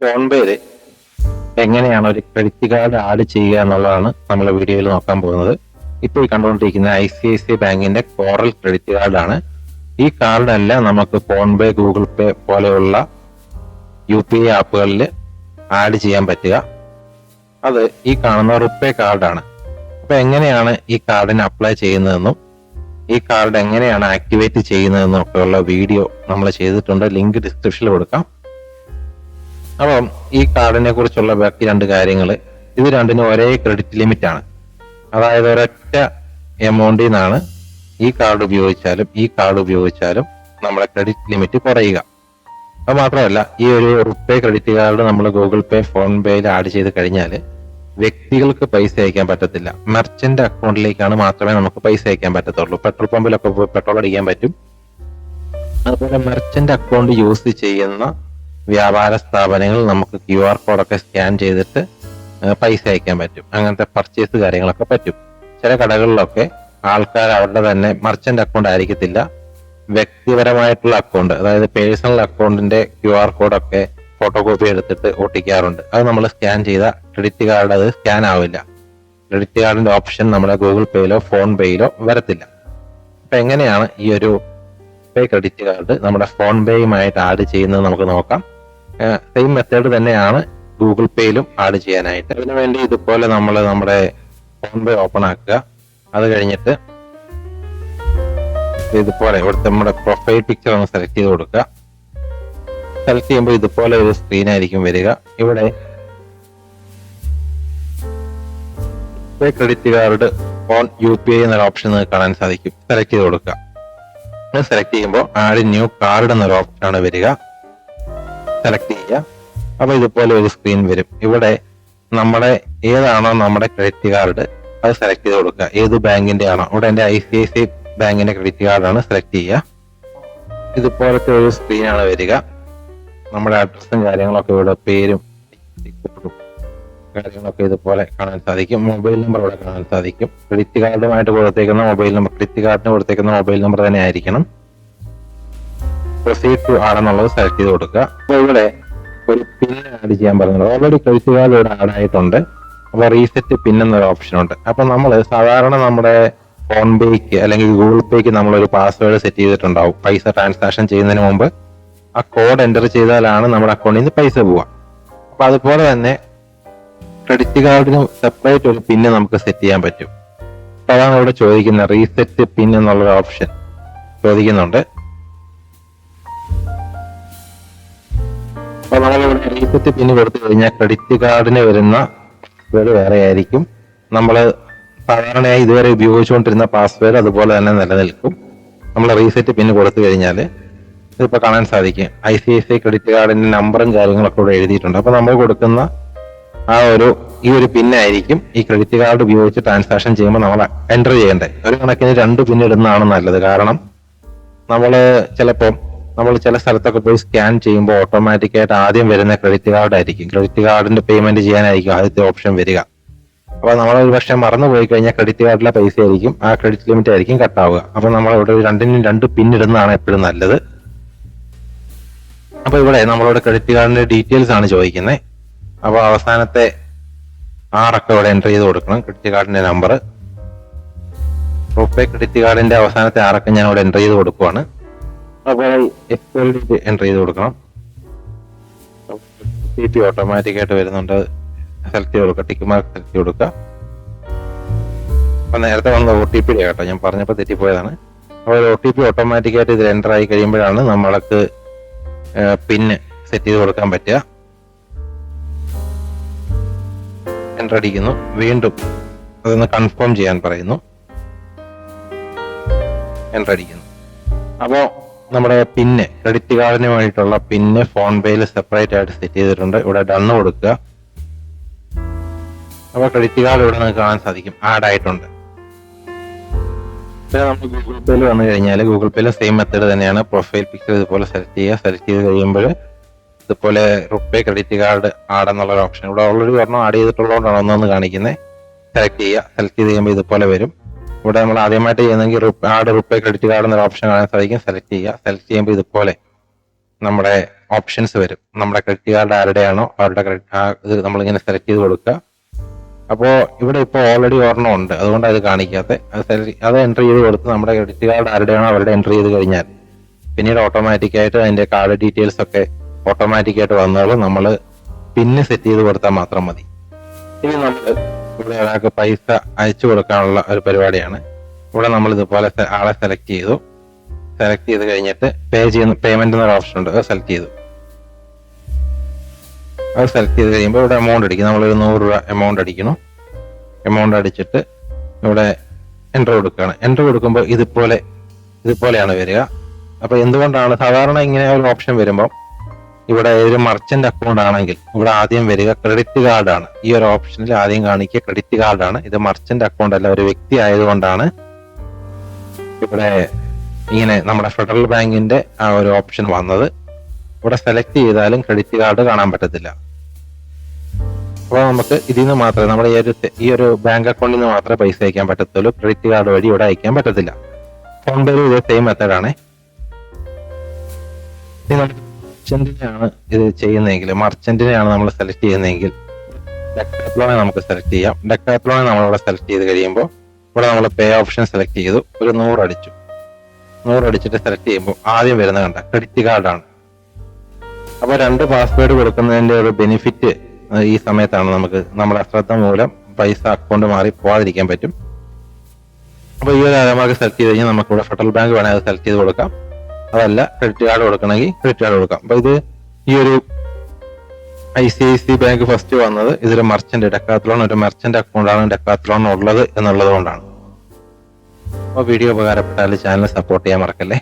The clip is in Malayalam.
ഫോൺപേയിൽ എങ്ങനെയാണ് ഒരു ക്രെഡിറ്റ് കാർഡ് ആഡ് ചെയ്യുക എന്നുള്ളതാണ് നമ്മൾ വീഡിയോയിൽ നോക്കാൻ പോകുന്നത്. ഇപ്പോൾ ഈ കണ്ടുകൊണ്ടിരിക്കുന്ന ICICI ബാങ്കിന്റെ കോറൽ ക്രെഡിറ്റ് കാർഡാണ്. ഈ കാർഡല്ല നമുക്ക് ഫോൺപേ, ഗൂഗിൾ പേ പോലെയുള്ള UPI ആപ്പുകളിൽ ആഡ് ചെയ്യാൻ പറ്റുക. അത് ഈ കാണുന്ന റുപ്പേ കാർഡാണ്. അപ്പൊ എങ്ങനെയാണ് ഈ കാർഡിന് അപ്ലൈ ചെയ്യുന്നതെന്നും ഈ കാർഡ് എങ്ങനെയാണ് ആക്ടിവേറ്റ് ചെയ്യുന്നതെന്നും ഒക്കെയുള്ള വീഡിയോ നമ്മൾ ചെയ്തിട്ടുണ്ട്. ലിങ്ക് ഡിസ്ക്രിപ്ഷനിൽ കൊടുക്കാം. അപ്പം ഈ കാർഡിനെ കുറിച്ചുള്ള ബാക്കി രണ്ട് കാര്യങ്ങൾ, ഇത് രണ്ടിനും ഒരേ ക്രെഡിറ്റ് ലിമിറ്റ് ആണ്. അതായത് ഒരൊറ്റ എമൗണ്ടിൽ നിന്നാണ് ഈ കാർഡ് ഉപയോഗിച്ചാലും നമ്മുടെ ക്രെഡിറ്റ് ലിമിറ്റ് കുറയുക. അത് മാത്രമല്ല, ഈ ഒരു റുപ്പേ ക്രെഡിറ്റ് കാർഡ് നമ്മൾ ഗൂഗിൾ പേ, ഫോൺ പേയിൽ ആഡ് ചെയ്ത് കഴിഞ്ഞാൽ വ്യക്തികൾക്ക് പൈസ അയക്കാൻ പറ്റത്തില്ല. മെർച്ചന്റ് അക്കൗണ്ടിലേക്കാണ് മാത്രമേ നമുക്ക് പൈസ അയക്കാൻ പറ്റത്തുള്ളൂ. പെട്രോൾ പമ്പിലൊക്കെ പോയി പെട്രോൾ അടിക്കാൻ പറ്റും. അതുപോലെ മെർച്ചന്റ് അക്കൗണ്ട് യൂസ് ചെയ്യുന്ന വ്യാപാര സ്ഥാപനങ്ങൾ നമുക്ക് QR കോഡൊക്കെ സ്കാൻ ചെയ്തിട്ട് പൈസ അയക്കാൻ പറ്റും. അങ്ങനത്തെ പർച്ചേസ് കാര്യങ്ങളൊക്കെ പറ്റും. ചില കടകളിലൊക്കെ ആൾക്കാർ അവരുടെ തന്നെ മെർച്ചന്റ് അക്കൗണ്ട് ആയിരിക്കത്തില്ല, വ്യക്തിപരമായിട്ടുള്ള അക്കൗണ്ട്, അതായത് പേഴ്സണൽ അക്കൗണ്ടിന്റെ QR കോഡൊക്കെ ഫോട്ടോ കോപ്പി എടുത്തിട്ട് ഒട്ടിക്കാറുണ്ട്. അത് നമ്മൾ സ്കാൻ ചെയ്ത ക്രെഡിറ്റ് കാർഡ് അത് സ്കാൻ ആവില്ല. ക്രെഡിറ്റ് കാർഡിന്റെ ഓപ്ഷൻ നമ്മുടെ ഗൂഗിൾ പേയിലോ ഫോൺ പേയിലോ വരത്തില്ല. അപ്പൊ എങ്ങനെയാണ് ഈ ഒരു പേ ക്രെഡിറ്റ് കാർഡ് നമ്മുടെ ഫോൺ പേയുമായിട്ട് ആഡ് ചെയ്യുന്നത് നമുക്ക് നോക്കാം. സെയിം മെത്തേഡ് തന്നെയാണ് ഗൂഗിൾ പേയിലും ആഡ് ചെയ്യാനായിട്ട്. അതിനുവേണ്ടി ഇതുപോലെ നമ്മൾ നമ്മുടെ ഫോൺ പേ ഓപ്പൺ ആക്കുക. അത് കഴിഞ്ഞിട്ട് ഇതുപോലെ ഇവിടുത്തെ നമ്മുടെ പ്രൊഫൈൽ പിക്ചർ ഒന്ന് സെലക്ട് ചെയ്ത് കൊടുക്കുക. സെലക്ട് ചെയ്യുമ്പോൾ ഇതുപോലെ ഒരു സ്ക്രീൻ ആയിരിക്കും വരിക. ഇവിടെ പേ ക്രെഡിറ്റ് കാർഡ് ഓൺ UPI എന്നൊരു ഓപ്ഷൻ നിങ്ങൾക്ക് കാണാൻ സാധിക്കും. സെലക്ട് ചെയ്ത് കൊടുക്കുക. സെലക്ട് ചെയ്യുമ്പോൾ ആഡ് ന്യൂ കാർഡ് എന്നൊരു ഓപ്ഷനാണ് വരിക. സെലക്ട് ചെയ്യുക. അപ്പൊ ഇതുപോലെ ഒരു സ്ക്രീൻ വരും. ഇവിടെ നമ്മുടെ ഏതാണോ നമ്മുടെ ക്രെഡിറ്റ് കാർഡ് അത് സെലക്ട് ചെയ്ത് കൊടുക്കുക. ഏത് ബാങ്കിന്റെ ആണോ, ഇവിടെ എന്റെ ICICI ബാങ്കിന്റെ ക്രെഡിറ്റ് കാർഡാണ്. സെലക്ട് ചെയ്യുക. ഇതുപോലത്തെ ഒരു സ്ക്രീനാണ് വരിക. നമ്മുടെ അഡ്രസ്സും കാര്യങ്ങളൊക്കെ ഇവിടെ, പേരും കാര്യങ്ങളൊക്കെ ഇതുപോലെ കാണാൻ സാധിക്കും. മൊബൈൽ നമ്പർ ഇവിടെ കാണാൻ സാധിക്കും. ക്രെഡിറ്റ് കാർഡുമായിട്ട് കൊടുത്തേക്കുന്ന മൊബൈൽ നമ്പർ, ക്രെഡിറ്റ് കാർഡിന് കൊടുത്തേക്കുന്ന മൊബൈൽ നമ്പർ തന്നെ ആയിരിക്കണം. പ്രൊസീഡ് ടു ആണെന്നുള്ളത് സെലക്ട് ചെയ്ത് കൊടുക്കുക. അപ്പൊ ഇവിടെ ഒരു പിൻ ആഡ് ചെയ്യാൻ പറയുന്നത്, ഓൾറെഡി ക്രെഡിറ്റ് കാർഡ് ഇവിടെ ആഡ് ആയിട്ടുണ്ട്. അപ്പൊ റീസെറ്റ് പിൻ എന്നൊരു ഓപ്ഷൻ ഉണ്ട്. അപ്പൊ നമ്മൾ സാധാരണ നമ്മുടെ ഫോൺ പേക്ക് അല്ലെങ്കിൽ ഗൂഗിൾ പേക്ക് നമ്മളൊരു പാസ്വേഡ് സെറ്റ് ചെയ്തിട്ടുണ്ടാവും. പൈസ ട്രാൻസാക്ഷൻ ചെയ്യുന്നതിന് മുമ്പ് ആ കോഡ് എൻ്റർ ചെയ്താലാണ് നമ്മുടെ അക്കൗണ്ടിൽ നിന്ന് പൈസ പോവുക. അപ്പൊ അതുപോലെ തന്നെ ക്രെഡിറ്റ് കാർഡിന് സെപ്പറേറ്റ് ഒരു പിന്ന് നമുക്ക് സെറ്റ് ചെയ്യാൻ പറ്റും. അപ്പൊ അതാണ് ഇവിടെ ചോദിക്കുന്നത്. റീസെറ്റ് പിൻ എന്നുള്ളൊരു ഓപ്ഷൻ ചോദിക്കുന്നുണ്ട്. അപ്പൊ നമ്മളിവിടെ റീസെറ്റ് പിന്ന് കൊടുത്തു കഴിഞ്ഞാൽ ക്രെഡിറ്റ് കാർഡിന് വരുന്ന പാസ്വേഡ് വേറെ ആയിരിക്കും. നമ്മൾ സാധാരണയായി ഇതുവരെ ഉപയോഗിച്ചുകൊണ്ടിരുന്ന പാസ്വേഡ് അതുപോലെ തന്നെ നിലനിൽക്കും. നമ്മൾ റീസെറ്റ് പിന്ന് കൊടുത്തു കഴിഞ്ഞാൽ ഇതിപ്പോ കാണാൻ സാധിക്കും. ICICI ക്രെഡിറ്റ് കാർഡിന്റെ നമ്പറും കാര്യങ്ങളൊക്കെ ഇവിടെ എഴുതിയിട്ടുണ്ട്. അപ്പൊ നമ്മൾ കൊടുക്കുന്ന ഈ ഒരു പിന്നായിരിക്കും ഈ ക്രെഡിറ്റ് കാർഡ് ഉപയോഗിച്ച് ട്രാൻസാക്ഷൻ ചെയ്യുമ്പോൾ നമ്മൾ എൻ്റർ ചെയ്യേണ്ടത്. ഒരു കണക്കിന് 2 പിൻ ഇടുന്നതാണ് നല്ലത്. കാരണം നമ്മൾ ചില സ്ഥലത്തൊക്കെ പോയി സ്കാൻ ചെയ്യുമ്പോൾ ഓട്ടോമാറ്റിക്കായിട്ട് ആദ്യം വരുന്ന ക്രെഡിറ്റ് കാർഡ് ആയിരിക്കും. ക്രെഡിറ്റ് കാർഡിന്റെ പേയ്മെന്റ് ചെയ്യാനായിരിക്കും ആദ്യത്തെ ഓപ്ഷൻ വരിക. അപ്പൊ നമ്മൾ ഒരു പക്ഷേ മറന്നു പോയി കഴിഞ്ഞാൽ ക്രെഡിറ്റ് കാർഡിലെ പൈസ ആയിരിക്കും, ആ ക്രെഡിറ്റ് ലിമിറ്റ് ആയിരിക്കും കട്ടാവുക. അപ്പൊ നമ്മൾ ഇവിടെ 2 പിൻ ഇടുന്നതാണ് എപ്പോഴും നല്ലത്. അപ്പൊ ഇവിടെ നമ്മളോട് ക്രെഡിറ്റ് കാർഡിന്റെ ഡീറ്റെയിൽസ് ആണ് ചോദിക്കുന്നത്. അപ്പൊ അവസാനത്തെ 6 അക്കം ഇവിടെ എൻ്റർ ചെയ്ത് കൊടുക്കണം. ക്രെഡിറ്റ് കാർഡിന്റെ നമ്പർ, റുപ്പേ ക്രെഡിറ്റ് കാർഡിന്റെ അവസാനത്തെ 6 അക്കം ഞാൻ ഇവിടെ എൻ്റർ ചെയ്ത് കൊടുക്കുവാണ്. അപ്പോൾ എക്സ്പയറി എൻ്റർ ചെയ്ത് കൊടുക്കണം. OTP ഓട്ടോമാറ്റിക് ആയിട്ട് വരുന്നുണ്ട്. സെലക്ട് ചെയ്ത് കൊടുക്കുക. ടിക്ക് മാർക്ക് സെലക്ട് ചെയ്ത് കൊടുക്കുക. അപ്പൊ നേരത്തെ വന്ന OTP കേട്ടോ, ഞാൻ പറഞ്ഞപ്പോൾ തെറ്റിപ്പോയതാണ്. അപ്പോൾ OTP ഓട്ടോമാറ്റിക് ആയിട്ട് ഇതിൽ എൻ്റർ ആയി കഴിയുമ്പോഴാണ് നമ്മൾക്ക് പിന്ന് സെറ്റ് ചെയ്ത് കൊടുക്കാൻ പറ്റുക. എൻ്റർ അടിക്കുന്നു. വീണ്ടും അതൊന്ന് കൺഫേം ചെയ്യാൻ പറയുന്നു. എൻ്റർ അടിക്കുന്നു. അപ്പോൾ നമ്മുടെ പിന്ന്, ക്രെഡിറ്റ് കാർഡിന് വേണ്ടിയിട്ടുള്ള പിന്ന് ഫോൺ പേയിൽ സെപ്പറേറ്റ് ആയിട്ട് സെറ്റ് ചെയ്തിട്ടുണ്ട്. ഇവിടെ ഡണ്ണ് കൊടുക്കുക. അപ്പോൾ ക്രെഡിറ്റ് കാർഡ് ഇവിടെ നിങ്ങൾക്ക് കാണാൻ സാധിക്കും ആഡ് ആയിട്ടുണ്ട്. പിന്നെ നമ്മൾ ഗൂഗിൾ പേയിൽ വന്നു കഴിഞ്ഞാൽ ഗൂഗിൾ പേയിൽ സെയിം മെത്തേഡ് തന്നെയാണ്. പ്രൊഫൈൽ പിക്ചർ ഇതുപോലെ സെലക്ട് ചെയ്യുക. സെലക്ട് ചെയ്ത് കഴിയുമ്പോൾ ഇതുപോലെ റുപ്പേ ക്രെഡിറ്റ് കാർഡ് ആഡ് എന്നുള്ള ഓപ്ഷൻ ഇവിടെ ഓൾറെഡി ഒരെണ്ണം ആഡ് ചെയ്തിട്ടുള്ളതുകൊണ്ടാണ് ഒന്നൊന്ന് കാണിക്കുന്നത്. സെലക്ട് ചെയ്യുക. സെലക്ട് ചെയ്ത് കഴിയുമ്പോൾ ഇതുപോലെ വരും. ഇവിടെ നമ്മൾ ആദ്യമായിട്ട് ചെയ്യുന്നെങ്കിൽ ആഡ് റുപ്പേ ക്രെഡിറ്റ് കാർഡ് എന്നൊരു ഓപ്ഷൻ കാണാൻ സാധിക്കും. സെലക്ട് ചെയ്യുക. സെലക്ട് ചെയ്യുമ്പോൾ ഇതുപോലെ നമ്മുടെ ഓപ്ഷൻസ് വരും. നമ്മുടെ ക്രെഡിറ്റ് കാർഡ് ആരുടെയാണോ അവരുടെ ഇത് നമ്മളിങ്ങനെ സെലക്ട് ചെയ്ത് കൊടുക്കുക. അപ്പോൾ ഇവിടെ ഇപ്പോൾ ഓൾറെഡി ഒരെണ്ണം ഉണ്ട്, അതുകൊണ്ട് അത് കാണിക്കാത്ത അത് എൻ്റർ ചെയ്ത് കൊടുത്ത് നമ്മുടെ ക്രെഡിറ്റ് കാർഡ് ആരുടെയാണോ അവരുടെ എൻ്റർ ചെയ്ത് കഴിഞ്ഞാൽ പിന്നീട് ഓട്ടോമാറ്റിക്കായിട്ട് അതിൻ്റെ കാർഡ് ഡീറ്റെയിൽസ് ഒക്കെ ഓട്ടോമാറ്റിക്കായിട്ട് വന്നോളും. നമ്മൾ പിന്നെ സെറ്റ് ചെയ്ത് കൊടുത്താൽ മാത്രം മതി. ഇനി നമ്മൾ ഇവിടെ ഒരാൾക്ക് പൈസ അയച്ചു കൊടുക്കാനുള്ള ഒരു പരിപാടിയാണ്. ഇവിടെ നമ്മൾ ഇതുപോലെ ആളെ സെലക്ട് ചെയ്ത് കഴിഞ്ഞിട്ട് പേയ്മെന്റ് എന്നൊരു ഓപ്ഷൻ ഉണ്ട്, അത് സെലക്ട് ചെയ്തു. അത് സെലക്ട് ചെയ്ത് കഴിയുമ്പോൾ ഇവിടെ എമൗണ്ട് അടിക്കും. നമ്മളൊരു 100 രൂപ എമൗണ്ട് അടിക്കണം. എമൗണ്ട് അടിച്ചിട്ട് ഇവിടെ എൻ്റർ കൊടുക്കുകയാണ്. എൻ്റർ കൊടുക്കുമ്പോൾ ഇതുപോലെയാണ് വരിക. അപ്പൊ എന്തുകൊണ്ടാണ് സാധാരണ ഇങ്ങനെ ഒരു ഓപ്ഷൻ വരുമ്പോൾ ഇവിടെ ഒരു മർച്ചന്റ് അക്കൗണ്ട് ആണെങ്കിൽ ഇവിടെ ആദ്യം വരിക ക്രെഡിറ്റ് കാർഡാണ്. ഈ ഒരു ഓപ്ഷനിൽ ആദ്യം കാണിക്കുക ക്രെഡിറ്റ് കാർഡാണ്. ഇത് മർച്ചന്റ് അക്കൗണ്ട് അല്ല, ഒരു വ്യക്തി ആയതുകൊണ്ടാണ് ഇവിടെ ഇങ്ങനെ നമ്മുടെ ഫെഡറൽ ബാങ്കിന്റെ ആ ഒരു ഓപ്ഷൻ വന്നത്. ഇവിടെ സെലക്ട് ചെയ്താലും ക്രെഡിറ്റ് കാർഡ് കാണാൻ പറ്റത്തില്ല. അപ്പോൾ നമുക്ക് ഇതിൽ നിന്ന് മാത്രമേ നമ്മുടെ ഈ ഒരു ബാങ്ക് അക്കൗണ്ടിൽ നിന്ന് മാത്രമേ പൈസ അയക്കാൻ പറ്റത്തുള്ളൂ. ക്രെഡിറ്റ് കാർഡ് വഴി ഇവിടെ അയക്കാൻ പറ്റത്തില്ല. ഫോൺ പേയിൽ ഇതേ സെയിം മെത്തേഡാണ്. മർച്ചന്റിനെയാണ് ഇത് ചെയ്യുന്നതെങ്കിൽ, മർച്ചന്റിനെയാണ് നമ്മൾ സെലക്ട് ചെയ്യുന്നതെങ്കിൽ ഡെക്കാത്ലോണെ നമുക്ക് സെലക്ട് ചെയ്യാം. ഡെക്കാത്ലോണെ നമ്മളിവിടെ സെലക്ട് ചെയ്ത് കഴിയുമ്പോൾ ഇവിടെ നമ്മൾ പേ ഓപ്ഷൻ സെലക്ട് ചെയ്തു. ഒരു 100 അടിച്ചു. 100 അടിച്ചിട്ട് സെലക്ട് ചെയ്യുമ്പോൾ ആദ്യം വരുന്നത് കണ്ട ക്രെഡിറ്റ് കാർഡാണ്. അപ്പൊ 2 പാസ്വേഡ് കൊടുക്കുന്നതിന്റെ ഒരു ബെനിഫിറ്റ് ഈ സമയത്താണ് നമുക്ക് നമ്മുടെ അശ്രദ്ധ മൂലം പൈസ അക്കൗണ്ട് മാറി പോകാതിരിക്കാൻ പറ്റും. അപ്പൊ ഈ ഒരു അലമാർക്ക് സെലക്ട് ചെയ്ത് കഴിഞ്ഞാൽ നമുക്ക് ഇവിടെ ഫെഡറൽ ബാങ്ക് വേണമെങ്കിൽ അത് സെലക്ട് ചെയ്ത് കൊടുക്കാം. അതല്ല ക്രെഡിറ്റ് കാർഡ് കൊടുക്കണമെങ്കിൽ ക്രെഡിറ്റ് കാർഡ് കൊടുക്കാം. അപ്പൊ ഇത് ഈ ഒരു ICICI ബാങ്ക് ഫസ്റ്റ് വന്നത് ഇതൊരു മർച്ചന്റ് ഡെക്കാത്ലോൺ ഒരു മർച്ചന്റ് അക്കൗണ്ടാണ് ഡെക്കാത്ലോൺ ഉള്ളത് എന്നുള്ളത് കൊണ്ടാണ്. അപ്പോൾ വീഡിയോ ഉപകാരപ്പെട്ടാൽ ചാനൽ സപ്പോർട്ട് ചെയ്യാൻ മറക്കല്ലേ.